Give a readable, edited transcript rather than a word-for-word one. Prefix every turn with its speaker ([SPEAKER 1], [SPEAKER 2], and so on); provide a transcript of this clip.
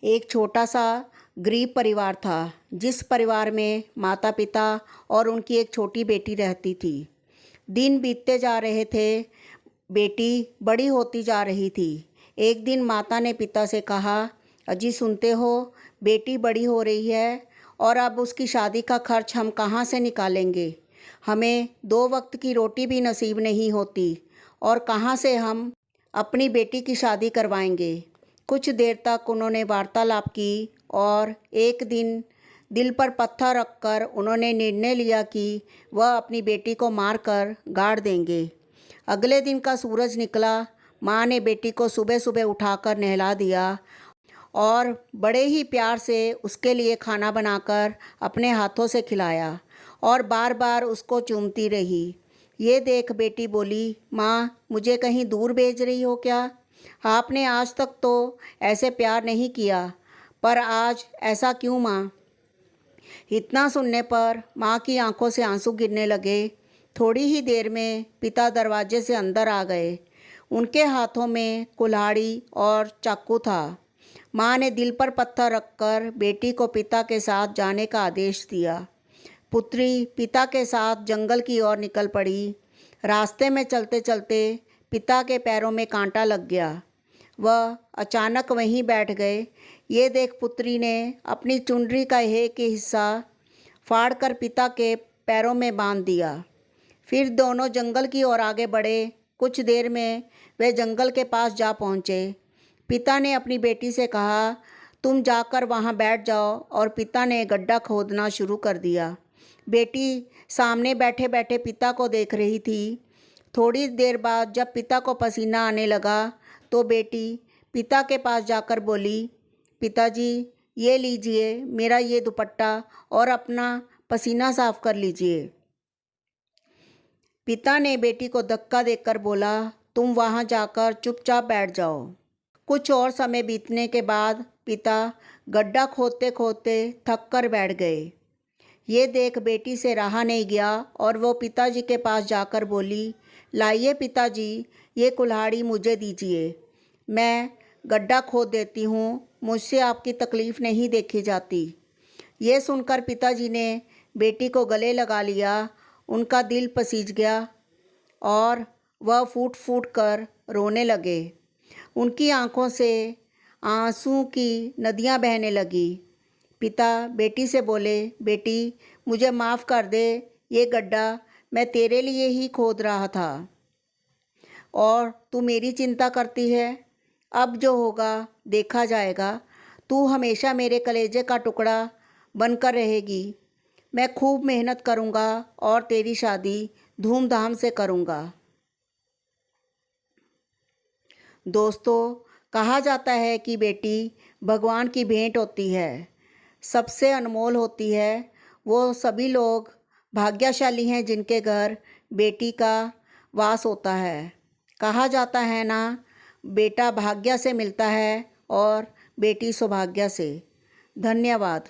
[SPEAKER 1] एक छोटा सा गरीब परिवार था, जिस परिवार में माता पिता और उनकी एक छोटी बेटी रहती थी। दिन बीतते जा रहे थे, बेटी बड़ी होती जा रही थी। एक दिन माता ने पिता से कहा, अजी सुनते हो, बेटी बड़ी हो रही है और अब उसकी शादी का खर्च हम कहाँ से निकालेंगे। हमें 2 वक्त की रोटी भी नसीब नहीं होती और कहाँ से हम अपनी बेटी की शादी करवाएंगे। कुछ देर तक उन्होंने वार्तालाप की और एक दिन दिल पर पत्थर रखकर उन्होंने निर्णय लिया कि वह अपनी बेटी को मारकर गाड़ देंगे। अगले दिन का सूरज निकला। माँ ने बेटी को सुबह सुबह उठाकर नहला दिया और बड़े ही प्यार से उसके लिए खाना बनाकर अपने हाथों से खिलाया और बार बार उसको चूमती रही। ये देख बेटी बोली, माँ मुझे कहीं दूर भेज रही हो क्या? आपने आज तक तो ऐसे प्यार नहीं किया, पर आज ऐसा क्यों माँ? इतना सुनने पर माँ की आंखों से आंसू गिरने लगे। थोड़ी ही देर में पिता दरवाजे से अंदर आ गए। उनके हाथों में कुल्हाड़ी और चाकू था। माँ ने दिल पर पत्थर रखकर बेटी को पिता के साथ जाने का आदेश दिया। पुत्री पिता के साथ जंगल की ओर निकल पड़ी। रास्ते में चलते चलते पिता के पैरों में कांटा लग गया। वह अचानक वहीं बैठ गए। ये देख पुत्री ने अपनी चुनरी का एक हिस्सा फाड़कर पिता के पैरों में बांध दिया। फिर दोनों जंगल की ओर आगे बढ़े। कुछ देर में वे जंगल के पास जा पहुँचे। पिता ने अपनी बेटी से कहा, तुम जाकर वहाँ बैठ जाओ, और पिता ने गड्ढा खोदना शुरू कर दिया। बेटी सामने बैठे बैठे पिता को देख रही थी। थोड़ी देर बाद जब पिता को पसीना आने लगा तो बेटी पिता के पास जाकर बोली, पिताजी ये लीजिए मेरा ये दुपट्टा और अपना पसीना साफ कर लीजिए। पिता ने बेटी को धक्का देकर बोला, तुम वहाँ जाकर चुपचाप बैठ जाओ। कुछ और समय बीतने के बाद पिता गड्ढा खोदते खोदते थक कर बैठ गए। ये देख बेटी से रहा नहीं गया और वो पिताजी के पास जाकर बोली, लाइए पिताजी ये कुल्हाड़ी मुझे दीजिए, मैं गड्ढा खोद देती हूँ, मुझसे आपकी तकलीफ़ नहीं देखी जाती। ये सुनकर पिताजी ने बेटी को गले लगा लिया। उनका दिल पसीज गया और वह फूट फूट कर रोने लगे। उनकी आंखों से आंसू की नदियाँ बहने लगी। पिता बेटी से बोले, बेटी मुझे माफ़ कर दे, ये गड्ढा मैं तेरे लिए ही खोद रहा था और तू मेरी चिंता करती है। अब जो होगा देखा जाएगा। तू हमेशा मेरे कलेजे का टुकड़ा बनकर रहेगी। मैं खूब मेहनत करूँगा और तेरी शादी धूमधाम से करूँगा। दोस्तों, कहा जाता है कि बेटी भगवान की भेंट होती है, सबसे अनमोल होती है। वो सभी लोग भाग्यशाली हैं जिनके घर बेटी का वास होता है। कहा जाता है ना, बेटा भाग्य से मिलता है और बेटी सौभाग्य से। धन्यवाद।